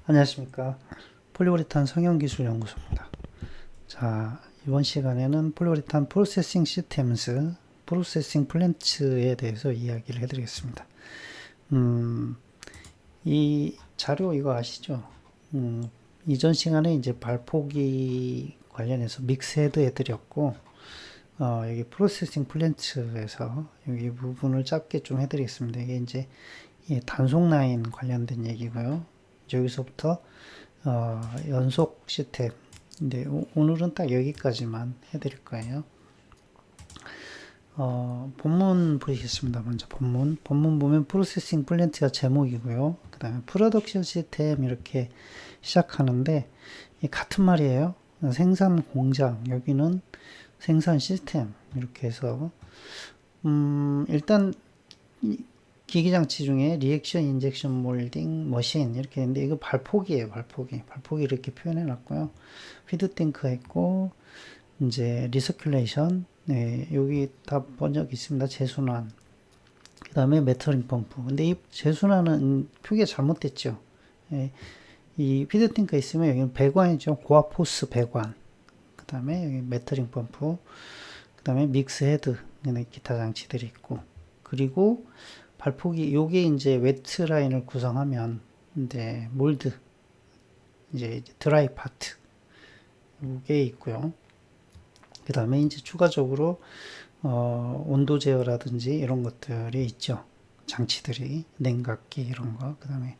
안녕하십니까. 폴리우레탄 성형기술연구소입니다. 자, 이번 시간에는 폴리우레탄 프로세싱 시스템즈, 프로세싱 플랜츠에 대해서 이야기를 해드리겠습니다. 이 자료 이거 아시죠? 이전 시간에 이제 발포기 관련해서 믹스헤드 해드렸고, 여기 프로세싱 플랜츠에서 여기 부분을 짧게 좀 해드리겠습니다. 이게 이제 단속 라인 관련된 얘기고요. 여기서부터 연속 시스템. 근데 오늘은 딱 여기까지만 해드릴 거예요. 본문 보시겠습니다. 먼저 본문 보면 프로세싱 플랜트가 제목이고요. 그 다음에 프로덕션 시스템 이렇게 시작하는데 같은 말이에요. 생산 공장, 여기는 생산 시스템 이렇게 해서 일단 기기장치 중에 리액션 인젝션 몰딩 머신 이렇게 있는데 이거 발포기예요. 발포기 이렇게 표현해 놨고요. 피드 탱크가 있고 이제 리서큘레이션, 네, 여기 다 번역 있습니다. 재순환, 그 다음에 메터링 펌프. 근데 이 재순환은 표기가 잘못됐죠. 예, 이 피드 탱크가 있으면 여기는 배관이죠. 고압 호스 배관. 그 다음에 여기 메터링 펌프, 그 다음에 믹스 헤드, 기타 장치들이 있고, 그리고 발포기, 요게 이제 웨트 라인을 구성하면 이제 몰드, 이제 드라이 파트, 요게 있고요. 그 다음에 이제 추가적으로 온도 제어라든지 이런 것들이 있죠. 장치들이 냉각기 이런 거, 그 다음에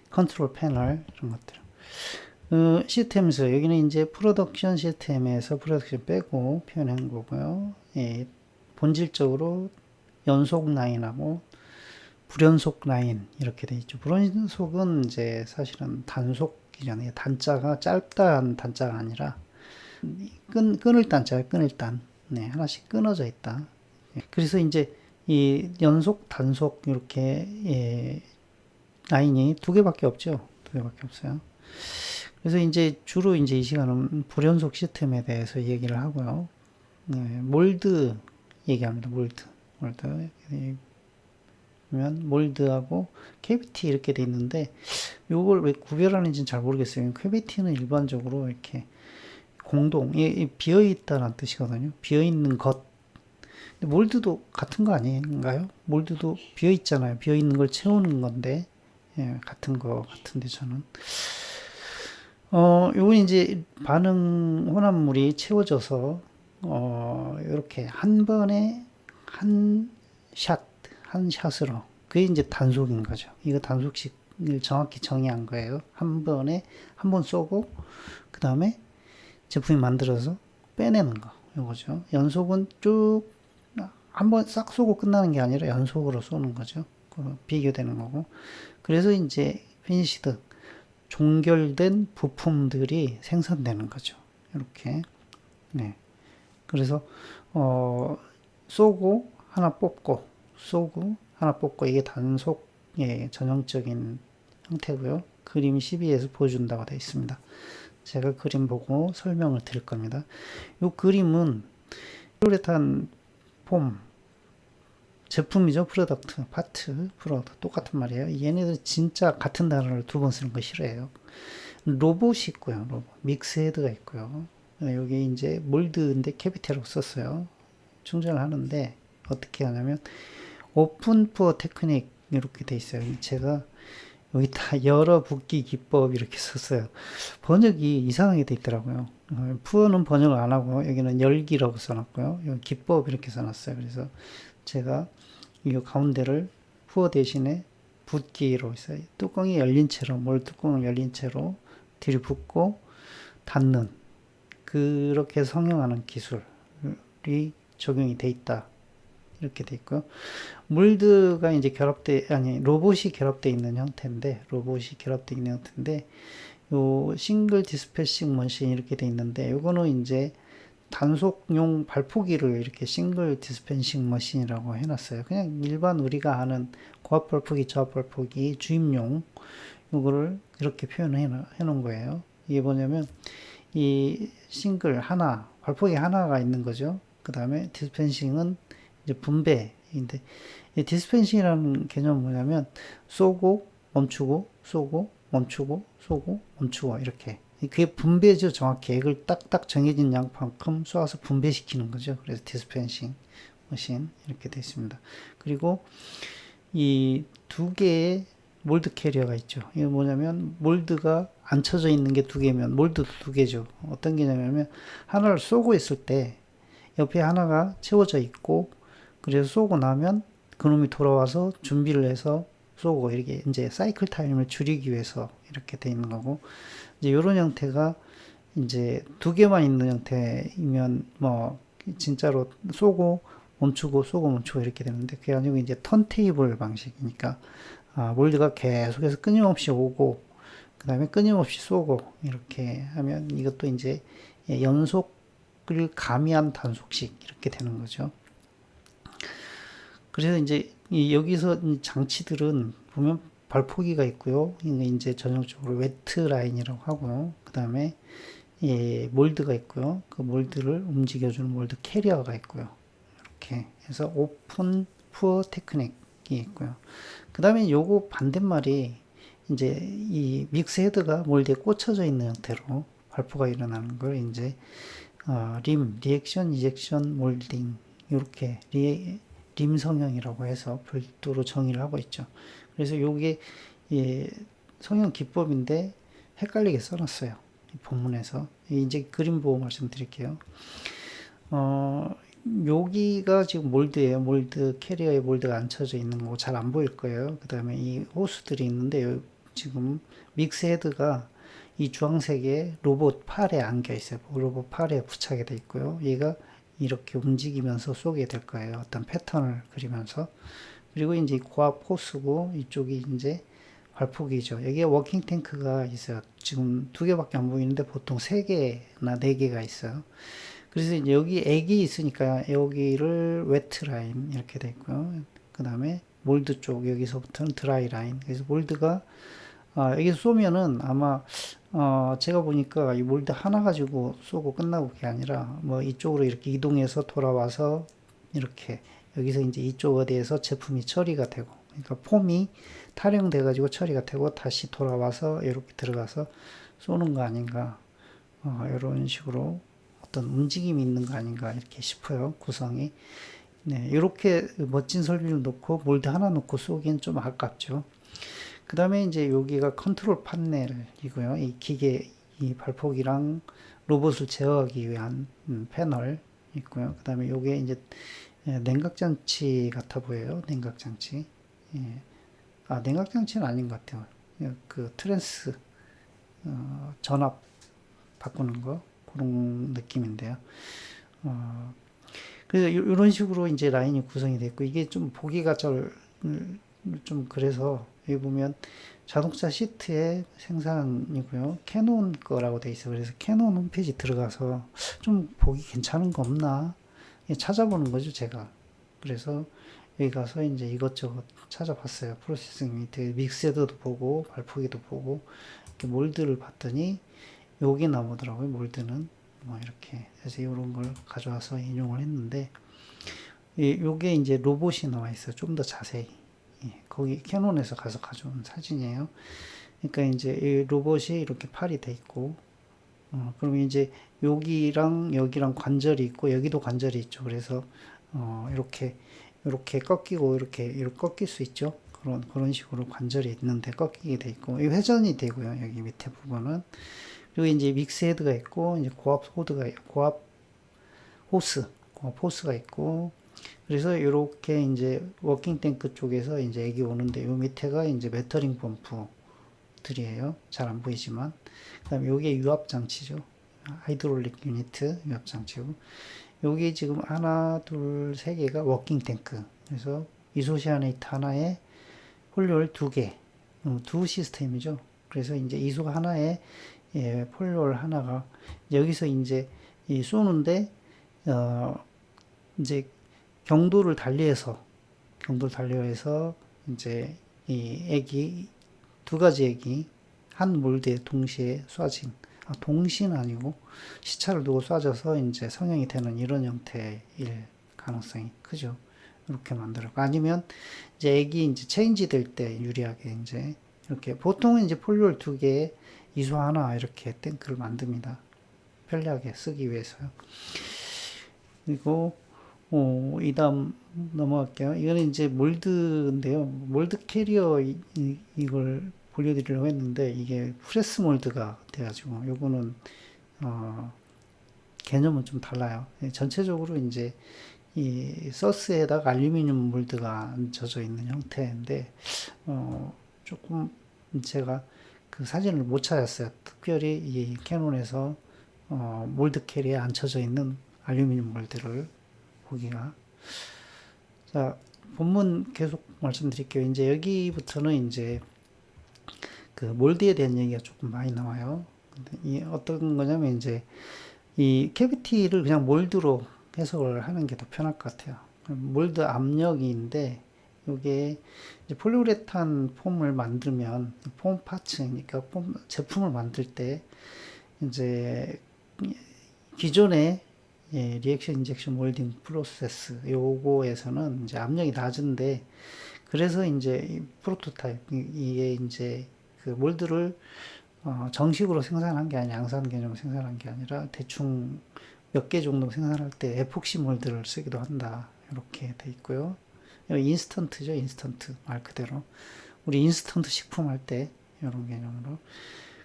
컨트롤 패널 이런 것들. 시스템스 여기는 이제 프로덕션 시스템에서 프로덕션 빼고 표현한 거고요. 예, 본질적으로 연속 라인하고 불연속 라인 이렇게 돼 있죠. 불연속은 이제 사실은 단속이잖아요. 단자가 짧다는 단자가 아니라 끊을 단자예요. 끊을 단. 네, 하나씩 끊어져 있다. 그래서 이제 이 연속, 단속 이렇게 라인이 두 개밖에 없죠. 두 개밖에 없어요. 그래서 이제 주로 이제 이 시간은 불연속 시스템에 대해서 얘기를 하고요. 네, 몰드 얘기합니다. 몰드. 보면 몰드하고 캐비티 이렇게 돼 있는데 이걸 왜 구별하는지는 잘 모르겠어요. 캐비티는 일반적으로 이렇게 공동, 비어 있다는 뜻이거든요. 비어 있는 것. 몰드도 같은 거 아닌가요? 몰드도 비어 있잖아요. 비어 있는 걸 채우는 건데, 예, 같은 거 같은데 저는. 요건 이제 반응 혼합물이 채워져서 이렇게 한 번에 한 샷으로. 그게 이제 단속인 거죠. 이거 단속식을 정확히 정의한 거예요. 한 번에 한 번 쏘고 그 다음에 제품이 만들어서 빼내는 거. 이거죠. 연속은 쭉 한 번 싹 쏘고 끝나는 게 아니라 연속으로 쏘는 거죠. 비교되는 거고. 그래서 이제 피니시드 종결된 부품들이 생산되는 거죠. 이렇게. 네. 그래서 쏘고 하나 뽑고 쏘고 하나 뽑고 이게 단속의 전형적인 형태고요. 그림 12에서 보여준다고 되어 있습니다. 제가 그림 보고 설명을 드릴 겁니다. 이 그림은 폴리우레탄 폼 제품이죠. 프로덕트, 파트, 프로덕트 똑같은 말이에요. 얘네들 진짜 같은 단어를 두 번 쓰는 거 싫어해요. 로봇이 있고요. 로봇. 믹스헤드가 있고요. 여기 이제 몰드인데 캐비티라고 썼어요. 충전을 하는데 어떻게 하냐면 오픈 푸어 테크닉 이렇게 돼 있어요. 제가 여기 다 여러 붓기 기법 이렇게 썼어요. 번역이 이상하게 돼 있더라고요. 푸어는 번역을 안 하고 여기는 열기라고 써놨고요. 여기 기법 이렇게 써놨어요. 그래서 제가 이 가운데를 푸어 대신에 붓기로 있어요. 뚜껑이 열린 채로 뚜껑을 열린 채로 들이붓고 닫는 그렇게 성형하는 기술이 적용이 돼 있다. 이렇게 돼 있고요. 몰드가 이제 로봇이 결합되어 있는 형태인데, 요 싱글 디스패싱 머신 이렇게 돼 있는데, 요거는 이제 단속용 발포기를 이렇게 싱글 디스펜싱 머신이라고 해놨어요. 그냥 일반 우리가 아는 고압 발포기, 저압 발포기, 주입용, 요거를 이렇게 표현해 놓은 거예요. 이게 뭐냐면, 이 싱글 하나, 발포기 하나가 있는 거죠. 그 다음에 디스펜싱은 이제 분배인데, 이 디스펜싱이라는 개념은 뭐냐면, 쏘고, 멈추고, 쏘고, 멈추고 쏘고 멈추고 이렇게. 그게 분배죠. 정확히 액을 딱딱 정해진 양만큼 쏘아서 분배시키는 거죠. 그래서 디스펜싱 머신 이렇게 되어 있습니다. 그리고 이 두 개의 몰드 캐리어가 있죠. 이게 뭐냐면 몰드가 앉혀져 있는 게 두 개면 몰드도 두 개죠. 어떤 개냐면 하나를 쏘고 있을 때 옆에 하나가 채워져 있고 그래서 쏘고 나면 그놈이 돌아와서 준비를 해서 쏘고 이렇게 이제 사이클 타임을 줄이기 위해서 이렇게 돼 있는 거고 이제 이런 형태가 이제 두 개만 있는 형태이면 뭐 진짜로 쏘고 멈추고 쏘고 멈추고 이렇게 되는데 그게 아니고 이제 턴테이블 방식이니까 몰드가 계속해서 끊임없이 오고 그 다음에 끊임없이 쏘고 이렇게 하면 이것도 이제 연속을 가미한 단속식 이렇게 되는 거죠. 그래서 이제 여기서 장치들은 보면 발포기가 있고요. 이제 전형적으로 웨트 라인이라고 하고요. 그 다음에 몰드가 있고요. 그 몰드를 움직여주는 몰드 캐리어가 있고요. 이렇게 해서 오픈 푸어 테크닉이 있고요. 그 다음에 요거 반대말이 이제 이 믹스 헤드가 몰드에 꽂혀져 있는 형태로 발포가 일어나는 걸 이제 리액션, 이젝션, 몰딩 이렇게 림 성형이라고 해서 별도로 정의를 하고 있죠. 그래서 요게 성형 기법인데 헷갈리게 써놨어요. 본문에서 이제 그림 보고 말씀드릴게요. 여기가 지금 몰드예요. 몰드 캐리어에 몰드가 앉혀져 있는 거고 잘 안 보일 거예요. 그 다음에 이 호스들이 있는데 지금 믹스 헤드가 이 주황색의 로봇 팔에 안겨 있어요. 로봇 팔에 부착이 돼 있고요. 얘가 이렇게 움직이면서 쏘게 될 거예요. 어떤 패턴을 그리면서. 그리고 이제 고압 호스고 이쪽이 이제 발포기죠. 여기에 워킹 탱크가 있어요. 지금 두 개밖에 안 보이는데 보통 세 개나 네 개가 있어요. 그래서 이제 여기 액이 있으니까 여기를 웨트 라인 이렇게 돼 있고요. 그 다음에 몰드 쪽 여기서부터는 드라이 라인. 그래서 몰드가 여기서 쏘면은 아마 제가 보니까 이 몰드 하나 가지고 쏘고 끝나고 그게 아니라 뭐 이쪽으로 이렇게 이동해서 돌아와서 이렇게 여기서 이제 이쪽 어디에서 제품이 처리가 되고 그러니까 폼이 탈용돼 가지고 처리가 되고 다시 돌아와서 이렇게 들어가서 쏘는 거 아닌가 이런 식으로 어떤 움직임이 있는 거 아닌가 이렇게 싶어요. 구성이. 네, 이렇게 멋진 설비를 놓고 몰드 하나 놓고 쏘기엔 좀 아깝죠. 그 다음에 이제 여기가 컨트롤 판넬이고요. 이 기계, 이 발포기랑 로봇을 제어하기 위한 패널 있고요. 그 다음에 요게 이제 냉각장치 같아 보여요. 냉각장치. 예. 냉각장치는 아닌 것 같아요. 그 트랜스, 전압 바꾸는 거. 그런 느낌인데요. 그래서 이런 식으로 이제 라인이 구성이 됐고, 이게 좀 보기가 좀 그래서, 여기 보면 자동차 시트의 생산이고요. 캐논 거라고 돼 있어요. 그래서 캐논 홈페이지 들어가서 좀 보기 괜찮은 거 없나 찾아보는 거죠, 제가. 그래서 여기 가서 이제 이것저것 찾아봤어요. 프로세싱 유니트, 믹스헤드도 보고, 발포기도 보고, 이렇게 몰드를 봤더니, 여기 나오더라고요. 몰드는. 뭐 이렇게. 그래서 이런 걸 가져와서 인용을 했는데, 요게 이제 로봇이 나와 있어요. 좀 더 자세히. 거기 캐논에서 가서 가져온 사진이에요. 그러니까 이제 이 로봇이 이렇게 팔이 돼 있고, 그러면 이제 여기랑 여기랑 관절이 있고 여기도 관절이 있죠. 그래서 이렇게 꺾이고 이렇게 꺾일 수 있죠. 그런 식으로 관절이 있는데 꺾이게 돼 있고, 이 회전이 되고요. 여기 밑에 부분은. 그리고 이제 믹스 헤드가 있고, 이제 고압 호스가 있고, 그래서 이렇게 이제 워킹 탱크 쪽에서 이제 액이 오는데, 요 밑에가 이제 메터링 펌프들이에요. 잘 안 보이지만. 그 다음에 요게 유압 장치죠. 하이드롤릭 유니트 유압 장치고, 요게 지금 하나, 둘, 세 개가 워킹 탱크. 그래서 이소시아네이트 하나에 폴리올 두 개, 두 시스템이죠. 그래서 이제 이소 하나에 폴리올 하나가 여기서 이제 쏘는데 이제 경도를 달리해서 이제 이 액이 두 가지 액이 한 몰드에 동시에 쏴진 동시는 아니고 시차를 두고 쏴져서 이제 성형이 되는 이런 형태일 가능성이 크죠. 이렇게 만들고 아니면 이제 액이 이제 체인지 될 때 유리하게 이제 이렇게 보통은 이제 폴리올 2개에 이수 하나 이렇게 탱크를 만듭니다. 편리하게 쓰기 위해서요. 그리고 이 다음 넘어갈게요. 이거는 이제 몰드인데요. 몰드 캐리어 이걸 보여드리려고 했는데 이게 프레스 몰드가 돼가지고 요거는 개념은 좀 달라요. 전체적으로 이제 이 서스에다가 알루미늄 몰드가 얹혀져 있는 형태인데 조금 제가 그 사진을 못 찾았어요. 특별히 이 캐논에서 몰드 캐리에 앉혀져 있는 알루미늄 몰드를 보기가. 자, 본문 계속 말씀드릴게요. 이제 여기부터는 이제 그 몰드에 대한 얘기가 조금 많이 나와요. 이 어떤 거냐면 이제 이 캐비티를 그냥 몰드로 해석을 하는 게 더 편할 것 같아요. 몰드 압력인데 이게 이제 폴리우레탄 폼을 만들면 폼 파츠, 그러니까 폼 제품을 만들 때 이제 기존의 리액션 인젝션 몰딩 프로세스 요거에서는 이제 압력이 낮은데 그래서 이제 프로토타입 이게 이제 그 몰드를 정식으로 생산한 게 아니라 양산 개념으로 생산한 게 아니라 대충 몇 개 정도 생산할 때 에폭시 몰드를 쓰기도 한다. 이렇게 돼 있고요. 인스턴트죠. 인스턴트 말 그대로 우리 인스턴트 식품 할 때 이런 개념으로.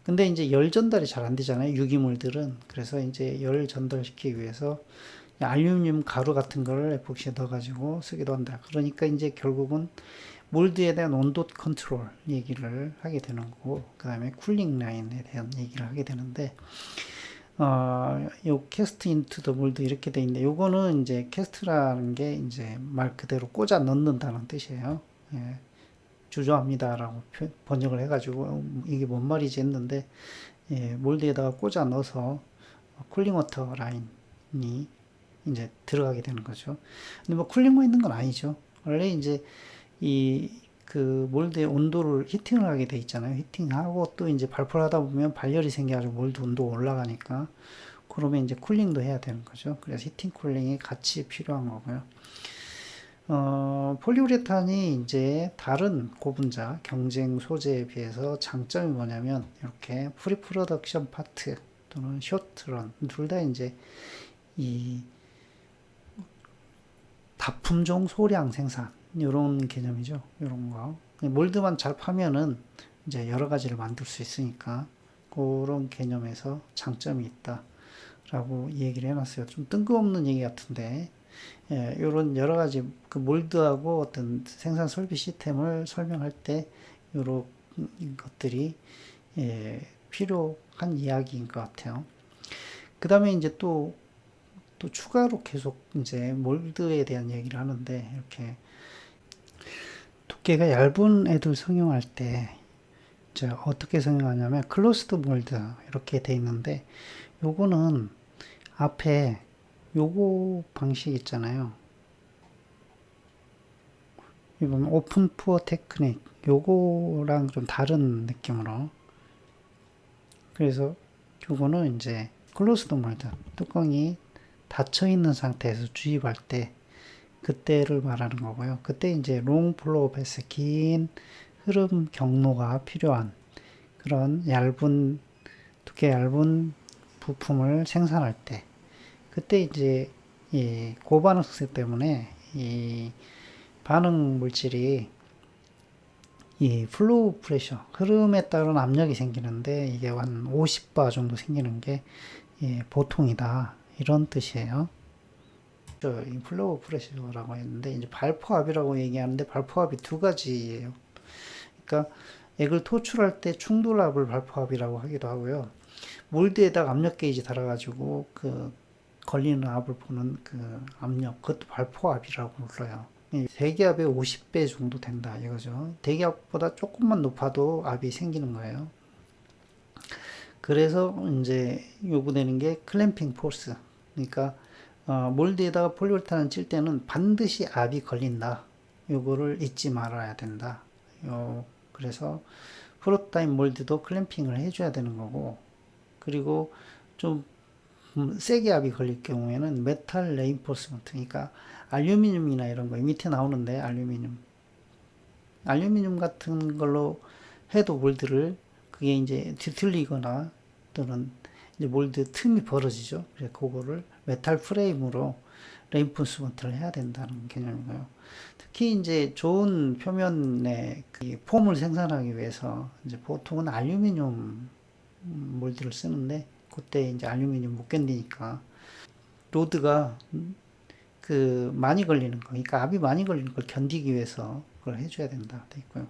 근데 이제 열 전달이 잘 안 되잖아요. 유기물들은. 그래서 이제 열 전달시키기 위해서 알루미늄 가루 같은 거를 에폭시에 넣어가지고 쓰기도 한다. 그러니까 이제 결국은 몰드에 대한 온도 컨트롤 얘기를 하게 되는 거고, 그 다음에 쿨링 라인에 대한 얘기를 하게 되는데, 요 캐스트 인투 더 몰드 이렇게 돼 있는데, 요거는 이제 캐스트라는 게 이제 말 그대로 꽂아 넣는다는 뜻이에요. 예, 주저합니다라고 번역을 해가지고, 이게 뭔 말이지 했는데, 예, 몰드에다가 꽂아 넣어서 쿨링 워터 라인이 이제 들어가게 되는 거죠. 근데 뭐 쿨링만 있는 건 아니죠. 원래 이제 이 그 몰드의 온도를 히팅을 하게 돼 있잖아요. 히팅하고 또 이제 발포를 하다 보면 발열이 생겨가지고 몰드 온도가 올라가니까 그러면 이제 쿨링도 해야 되는 거죠. 그래서 히팅 쿨링이 같이 필요한 거고요. 폴리우레탄이 이제 다른 고분자 경쟁 소재에 비해서 장점이 뭐냐면 이렇게 프리 프로덕션 파트 또는 쇼트런 둘 다 이제 이 다품종 소량 생산 이런 개념이죠. 이런 거 몰드만 잘 파면은 이제 여러 가지를 만들 수 있으니까 그런 개념에서 장점이 있다라고 얘기를 해놨어요. 좀 뜬금없는 얘기 같은데 예, 이런 여러 가지 그 몰드하고 어떤 생산 설비 시스템을 설명할 때 이런 것들이 예, 필요한 이야기인 것 같아요. 그 다음에 이제 또 추가로 계속 이제 몰드에 대한 얘기를 하는데 이렇게 두께가 얇은 애들 성형할 때 이제 어떻게 성형하냐면 클로스드 몰드 이렇게 돼 있는데 요거는 앞에 요거 방식 있잖아요. 이건 오픈 푸어 테크닉 요거랑 좀 다른 느낌으로 그래서 요거는 이제 클로스드 몰드 뚜껑이 닫혀 있는 상태에서 주입할 때 그때를 말하는 거고요. 그때 이제 롱 플로우 패스 긴 흐름 경로가 필요한 그런 얇은 두께 얇은 부품을 생산할 때 그때 이제 이 고반응성 때문에 이 반응 물질이 이 플로우 프레셔 흐름에 따른 압력이 생기는데 이게 한 50바 정도 생기는 게 보통이다 이런 뜻이에요. 이 플로우 프레셔라고 했는데 이제 발포압이라고 얘기하는데 발포압이 두 가지예요. 그러니까 액을 토출할 때 충돌압을 발포압이라고 하기도 하고요. 몰드에다가 압력 게이지 달아가지고 그 걸리는 압을 보는 그 압력 그것도 발포압이라고 불러요. 대기압의 50배 정도 된다 이거죠. 대기압보다 조금만 높아도 압이 생기는 거예요. 그래서 이제 요구되는 게 클램핑 포스. 그러니까 몰드에다가 폴리우레탄을 칠 때는 반드시 압이 걸린다. 요거를 잊지 말아야 된다. 그래서 프로토타입 몰드도 클램핑을 해줘야 되는 거고, 그리고 좀 세게 압이 걸릴 경우에는 메탈 레인포스먼트, 그러니까 알루미늄이나 이런 거 밑에 나오는데 알루미늄 같은 걸로 해도 몰드를 그게 이제 뒤틀리거나 또는 이제 몰드 틈이 벌어지죠. 그래서 그거를 메탈 프레임으로 레인포스먼트를 해야 된다는 개념이고요. 특히 이제 좋은 표면의 그 폼을 생산하기 위해서 이제 보통은 알루미늄 몰드를 쓰는데 그때 이제 알루미늄 못 견디니까 로드가 그 많이 걸리는 거, 그러니까 압이 많이 걸리는 걸 견디기 위해서 그걸 해줘야 된다 돼 있고요.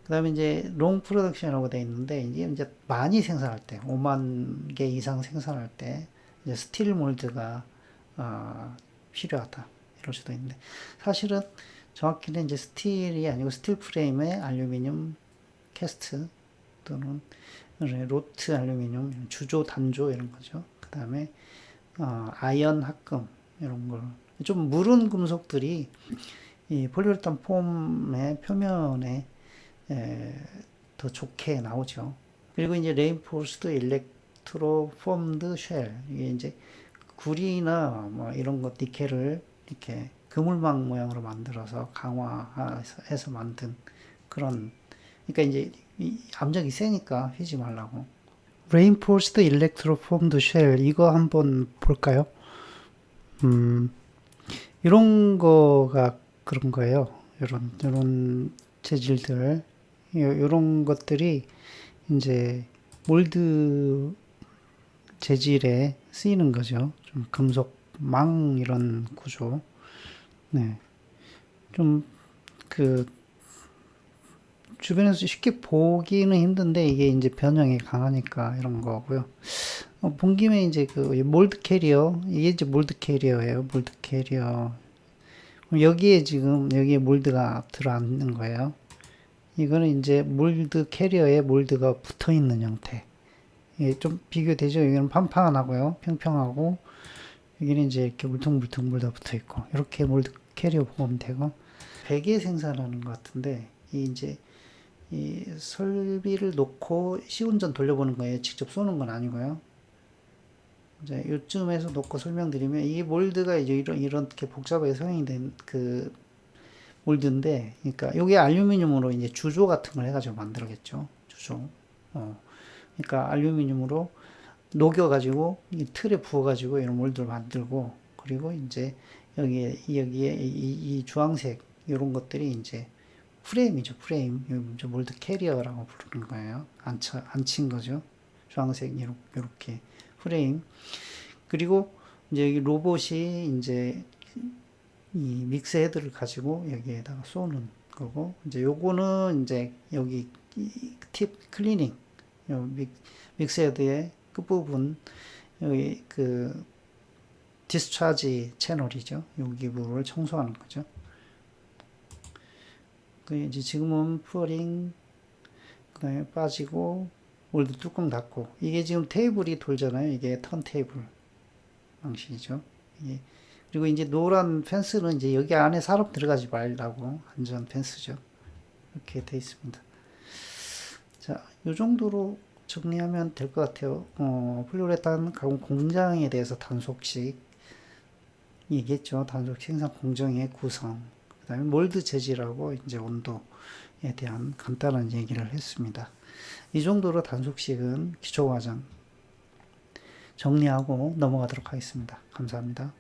그다음에 이제 롱 프로덕션이라고 돼 있는데 이제 많이 생산할 때 5만 개 이상 생산할 때 이제 스틸 몰드가 필요하다 이럴 수도 있는데 사실은 정확히는 이제 스틸이 아니고 스틸 프레임에 알루미늄 캐스트 또는 로트 알루미늄 주조 단조 이런 거죠. 그다음에 아연 합금 이런 걸 좀 무른 금속들이 이 폴리우레탄 폼의 표면에 더 좋게 나오죠. 그리고 이제 레인포스드 일렉트로 폼드 쉘 이게 이제 구리나 뭐 이런 것 니켈을 이렇게 그물망 모양으로 만들어서 강화해서 만든 그런 그러니까 이제 압력이 세니까 휘지 말라고. 레인포스드 일렉트로 폼드 쉘 이거 한번 볼까요? 이런 거가 그런 거예요. 이런 재질들, 이런 것들이 이제 몰드 재질에 쓰이는 거죠. 좀 금속 망 이런 구조. 네, 좀 그 주변에서 쉽게 보기는 힘든데 이게 이제 변형이 강하니까 이런 거고요. 본 김에 이제 그 몰드 캐리어 이게 이제 몰드 캐리어예요. 몰드 캐리어 여기에 지금 여기에 몰드가 들어앉는 거예요. 이거는 이제 몰드 캐리어에 몰드가 붙어 있는 형태. 이게 좀 비교되죠. 여기는 판판하고요, 평평하고 여기는 이제 이렇게 물퉁물퉁 몰드 붙어 있고 이렇게 몰드 캐리어 보면 되고 베개 생산하는 것 같은데 이 이제 이 설비를 놓고 시운전 돌려보는 거예요. 직접 쏘는 건 아니고요. 이제 요쯤에서 놓고 설명드리면 이 몰드가 이제 이렇게 복잡하게 성형이 된 그 몰드인데, 그러니까 여기 알루미늄으로 이제 주조 같은 걸 해가지고 만들겠죠. 주조. 그러니까 알루미늄으로 녹여가지고 이 틀에 부어가지고 이런 몰드를 만들고 그리고 이제 여기에 이 주황색 이런 것들이 이제 프레임이죠. 프레임. 이제 몰드 캐리어라고 부르는 거예요. 앉힌 거죠. 주황색 이렇게 프레임. 그리고 이제 여기 로봇이 이제 이 믹스 헤드를 가지고 여기에다가 쏘는 거고 이제 요거는 이제 여기 팁 클리닝 믹스 헤드의 끝부분 여기 그 디스차지 채널이죠. 여기 부분을 청소하는 거죠. 그 이제 지금은 푸어링 그다음에 빠지고 몰드 뚜껑 닫고 이게 지금 테이블이 돌잖아요. 이게 턴 테이블 방식이죠. 이게 그리고 이제 노란 펜스는 이제 여기 안에 사람 들어가지 말라고 안전 펜스죠. 이렇게 돼 있습니다. 자, 요 정도로 정리하면 될 것 같아요. 폴리우레탄 가공 공장에 대해서 단속식 얘기했죠. 단속 생산 공정의 구성. 그 다음에 몰드 재질하고 이제 온도에 대한 간단한 얘기를 했습니다. 이 정도로 단속식은 기초과정 정리하고 넘어가도록 하겠습니다. 감사합니다.